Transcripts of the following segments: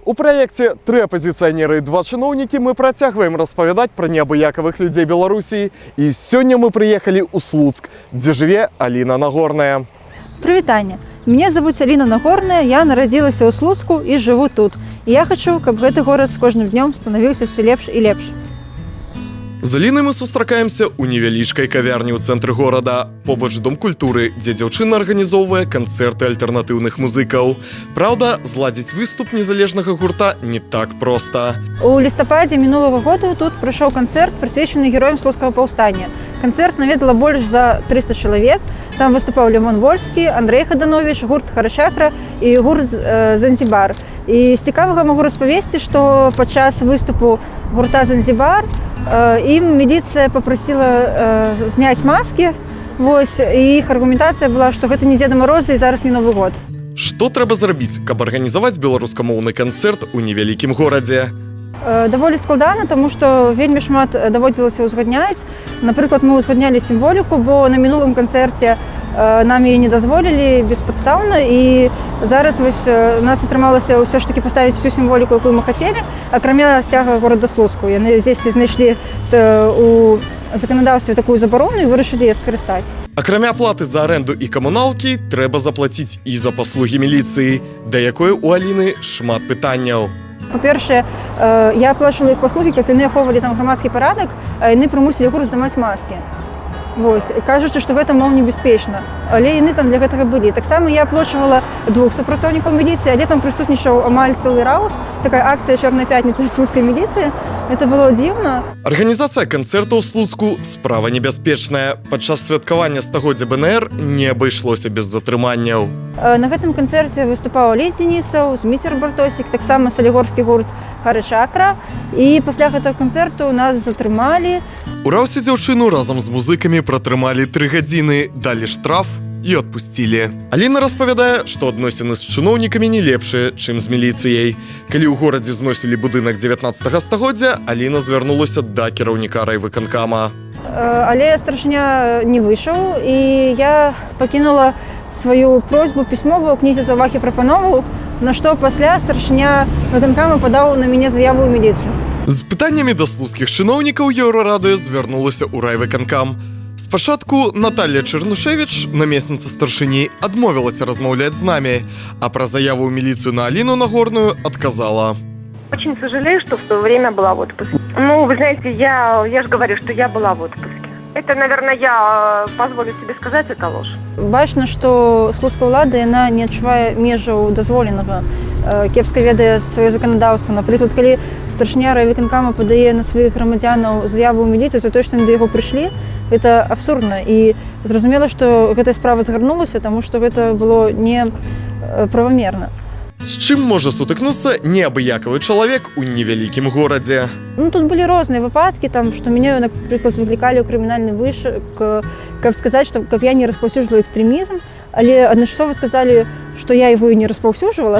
У праекце «Тры апозіцыянеры і два чыноўнікі» мы працягваем распавядаць пра неабыякавых людзей Беларусі. І сёння мы прыехалі ў Слуцк, дзе жыве Аліна Нагорная. Прывітанне. Меня зовут Алина Нагорная, я нарадзілася ў Слуцку і жыву тут. І я хочу, каб гэты горад з кожным днём станавіўся ўсё лепш і лепш. З Алінай мы сустракаемся ў невялічкай кавярні ў цэнтры горада. Побач дом культуры, дзе дзяўчына арганізоўвае канцэрты альтэрнатыўных музыкаў. Праўда, зладзіць выступ незалежнага гурта не так проста. У лістападзе мінулага года тут прайшоў канцэрт, прысвечаны героям Слуцкага паўстання. Канцэрт наведала больш за 300 чалавек. Там выступаў Лімон Вольскі, Андрей Хаданович, гурт Харачакра і гурт Занзібар. І з цікавага магу распавесці, што падчас выступу гурта Занзібар ім міліцыя папрасіла зняць маскі. Вось, і іх аргументацыя была, што гэта не Дзеда Мороза і зараз не Новы год. Што трэба зрабіць, каб арганізаваць беларускамоўны канцэрт у невялікім горадзе? Даволі складана, таму што вельмі шмат даводзілася ўзгадняць. Напрыклад, мы ўзгаднялі сімволіку, бо на мінулым канцэрце нам яе не дазволілі беспадстаўна, і зараз вось у нас атрымалася ўсё ж такі паставіць всю сімволіку, якую мы хацелі, акрамя сцяга горада Слуцку. Яны здесь знайшлі у заканадаўстве такую забарону і вырашылі яе скарыстаць. Акрамя платы за аренду і камуналкі, трэба заплаціць і за паслугі міліцыі, да якой у Аліны шмат пытанняў. Па-першае, я аплачвала іх паслугі, каб яны ахоўвалі там грамадскі парадак, а яны прымусілі гурт здымаць маскі. Вось, кажучы, што гэта, мол, небяспечна. Але яны там для гэтага былі. Таксама я аплачвала 2 супрацоўнікаў міліцыі, але там прысутнічаў амаль цэлы раус, такая акцыя «Чорная пятніца» слуцкай міліцыі. Это было дзіўна. Арганізацыя канцэрта ў Слуцку справа небяспечная. Падчас святкавання стагоддзя БНР не абышлося без затрыманняў. На гэтым канцэрце выступаў Алесь Денісаў, Зміцер Бартосік, таксама салігорскі гурт Харачакра. І пасля гэтага канцэрту нас затрымалі. У раўсе дзяўчыну разам з музыкамі пратрымалі 3 гадзіны, далі штраф і адпусцілі. Аліна распавядае, што адносіны з чыноўнікамі не лепшыя, чым з міліцыяй. Калі ў горадзе зносілі будынак 19 стагоддзя, Аліна звярнулася да кіраўніка райвыканкама. Але старшыня не выйшаў, і я пакінула сваю просьбу пісьмовую ў кнізе заўвагі прапановаў, на што пасля старшыня выканкама падаў на мяне заяву ў міліцыю. З пытаннямі да слуцкіх чыноўнікаў Еўрарадыё звярнулася ў райвыканкам. Спачатку Наталья Чернушевич, намесніца старшыні, адмовілася размаўляць з намі, а пра заяву ў міліцыю на Аліну Нагорную адказала. Очень сожалею, что в то время была в отпуске. Ну, вы знаете, я же говорю, что я была в отпуске. Это, наверное, я позволю себе сказать, это ложь. Бачна, што слуцкая ўлада, яна не адчувае межаў дазволенага, кепска ведае сваё заканадаўства. Напрыклад, калі старшыня райвыканкама падае на сваіх грамадзянаў заяву ў міліцыю за тое, што яны да яго прыйшлі, гэта абсурдна. І зразумела, што гэтая справа згарнулася, таму што гэта было не правамерна. З чым можа сутыкнуцца неабыякавы чалавек у невялікім горадзе? Ну, тут былі розныя выпадкі, там, што мяне, напрыклад, выклікалі ў крымінальны вышак, каб сказаць, што каб я не распаўсюджвала экстрэмізм, але адначасова сказалі, што я яго і не распаўсюджвала.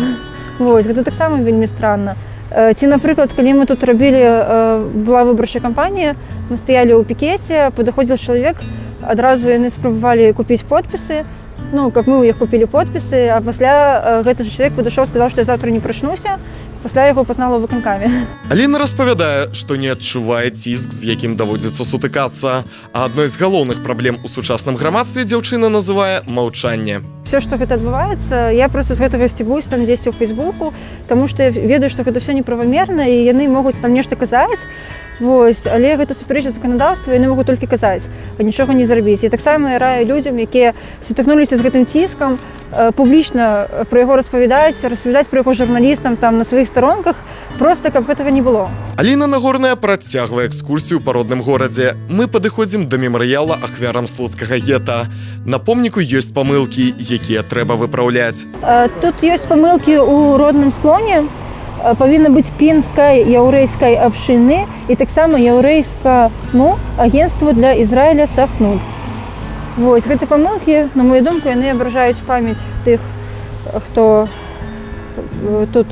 Вось, гэта таксама вельмі странна. Ці, напрыклад, калі мы тут рабілі, была выбарчая кампанія, мы стаялі ў пікеце, падыходзіў чалавек, адразу яны спрабавалі купіць подпісы, ну, каб мы ў іх купілі подпісы, а пасля гэты ж чалавек падышоў, сказаў, што я заўтра не прачнуся, пасля яго пазнала ў выканкаме. Аліна распавядае, што не адчувае ціск, з якім даводзіцца сутыкацца, а адной з галоўных праблем у сучасным грамадстве дзяўчына называе маўчанне. Все, што гэта адбываецца, я проста з гэтага сцебуюсь там дзесьці ў Фейсбуку, таму што я ведаю, што гэта ўсё неправамерна, і яны могуць там нешта казаць. Вось, але гэта супярэчыць заканадаўству, яны могуць толькі казаць, а нічога не зрабіць. І таксама я раю людзям, якія сутыкнуліся з гэтым ціскам, публічна пра яго распавядаць пра яго журналістам там на сваіх старонках, проста каб гэтага не было. Аліна Нагорная працягвае экскурсію па родным горадзе. Мы падыходзім да мемарыяла ахвярам слуцкага гета. На помніку ёсць памылкі, якія трэба выпраўляць. Тут ёсць памылкі ў родным склоне. Павінна быць пінскай яўрэйскай абшчыны і таксама яўрэйска агенцтва для Ізраіля Сахнут. Вось, гэты памылкі, на мою думку, яны абражаюць памяць тых, хто тут,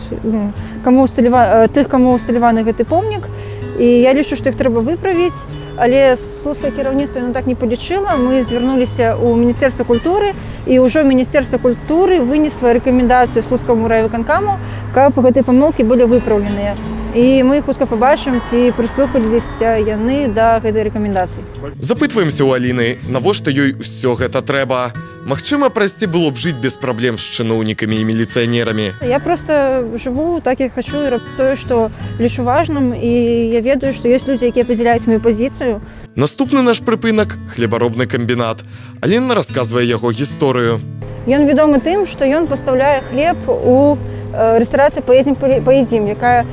каму усталяваны гэты помнік. І я лічу, што іх трэба выправіць, але слуцкае кіраўніцтва яно так не палічыла. Мы звярнуліся ў Міністэрства культуры, і ўжо Міністэрства культуры вынесла рэкамендацыю слуцкаму райвыканкаму каб гэтыя памылкі былі выпраўленыя. І мы хутка пабачым, ці прыслухаліся яны да гэтай рэкамендацыі. Запытваемся ў Аліны, навошта ёй усё гэта трэба. Магчыма, прасцей было б жыць без праблем з чыноўнікамі і міліцыянерамі. Я просто жыву так, як хачу, і раблю тое, што лічу важным, і я ведаю, што ёсць людзі, якія падзяляюць маю пазіцыю. Наступны наш прыпынак – хлебаробны камбінат. Аліна расказвае яго гісторыю. Ён вядомы тым, што ён пастаўляе хлеб у рэстарацыю «Паедзім», якая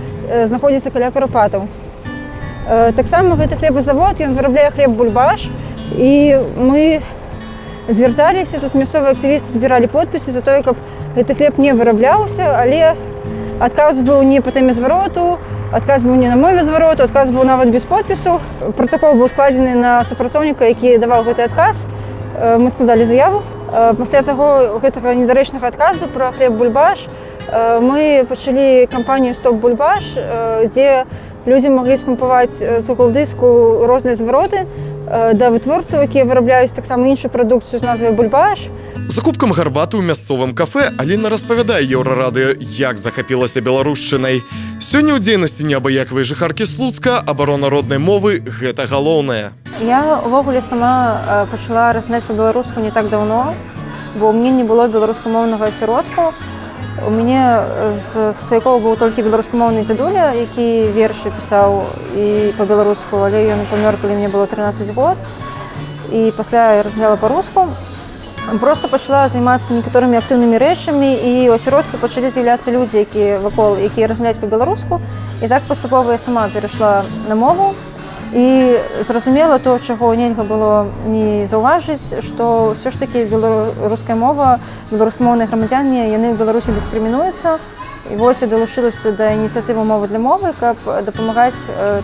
знаходзіцца каля Карпатаў. Таксама гэты хлебазавод, ён вырабляе хлеб «Бульбаш», і мы звярталіся, тут мясцовыя актывісты збіралі подпісы за тое, каб гэты хлеб не вырабляўся, але адказ быў не па тэме звароту, адказ быў не на мове звароту, адказ быў нават без подпісу. Пратакол быў складзены на супрацоўніка, які даваў гэты адказ. Мы складалі заяву. Пасля таго гэтага недарэчнага адказу пра хлеб «Бульбаш» мы пачалі кампанію «Стоп Бульбаш», дзе людзі маглі спампаваць з Google-дыску розныя звароты да вытворцаў, якія вырабляюць таксама іншую прадукцыю з назвай «Бульбаш». За кубкам гарбаты ў мясцовым кафэ Аліна распавядае Еўрарадыё, як захапілася беларушчынай. Сёння ў дзейнасці неабыякавай жыхаркі Слуцка абарона роднай мовы – гэта галоўнае. Я увогуле сама пачала размаўляць па-беларуску не так даўно, бо ў мне не было беларускамоўнага асяродку. У мяне з сваякоў быў толькі беларускамоўны дзядуля, які вершы пісаў і па-беларуску, але ён памёр, калі мне было 13 год. І пасля я размаўляла па-руску. Просто пачала займацца некаторымі актыўнымі рэчамі, і ў асяродку пачалі з'яўляцца людзі, якія вакол, якія размаўляюць па-беларуску. І так паступова я сама перайшла на мову і зразумела то, чаго нельга было не заўважыць, што ўсё ж такі беларуская мова, беларускамоўныя грамадзяне, яны ў Беларусі дыскрымінуюцца. І вось я далучылася да ініцыятывы «Мова для мовы», каб дапамагаць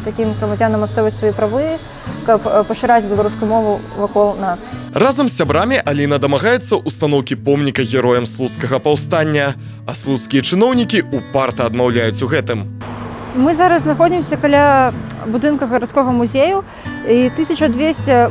такім грамадзянам адстойваць свае правы, каб пашыраць беларускую мову вакол нас. Разам з сябрамі Аліна дамагаецца ўстаноўкі помніка героям слуцкага паўстання, а слуцкія чыноўнікі упарта адмаўляюць у гэтым. Мы зараз знаходзімся каля будынка гарадскога музею, і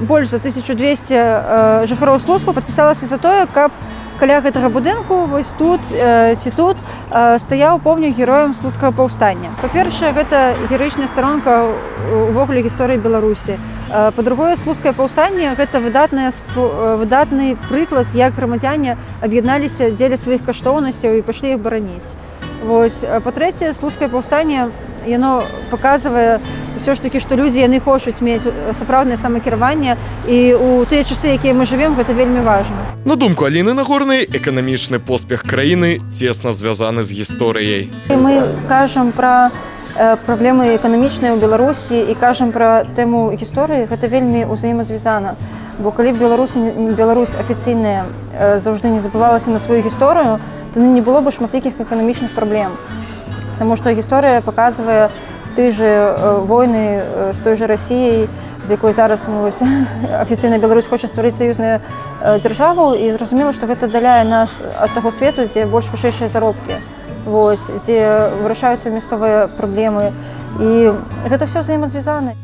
больш за 1200 жыхароў Слуцку падпісалася за тое, каб каля гэтага будынку, вось тут ці тут, стаяў помнік героям слуцкага паўстання. Па-першае, гэта гераічная старонка ўвогуле гісторыі Беларусі. Па-другое, слуцкае паўстанне – гэта выдатны прыклад, як грамадзяне аб'ядналіся дзеля сваіх каштоўнасцяў і пашлі іх бараніць. Вось. Па-трэцяе, слуцкае паўстанне, яно паказвае ўсё ж такі, што людзі, яны хочуць мець сапраўднае самакіраванне, і ў тыя часы, якія мы жывем, гэта вельмі важна. На думку Аліны Нагорнай, эканамічны поспех краіны цесна звязаны з гісторыяй. Мы кажам пра праблемы эканамічныя ў Беларусі і кажам пра тэму гісторыі, гэта вельмі ўзаемазвязана. Бо калі б Беларусь афіцыйная заўжды не забывалася на сваю гісторыю, то не было б шматлікіх эканамічных праблем. Таму што гісторыя паказвае тыя же войны з той же Расіяй, з якой зараз афіцыйна Беларусь хоча стварыць саюзную дзяржаву, і зразумела, што гэта аддаляе нас ад таго свету, дзе больш вышэйшыя заробкі, дзе вырашаюцца мясцовыя праблемы, і гэта ўсё ўзаемазвязана.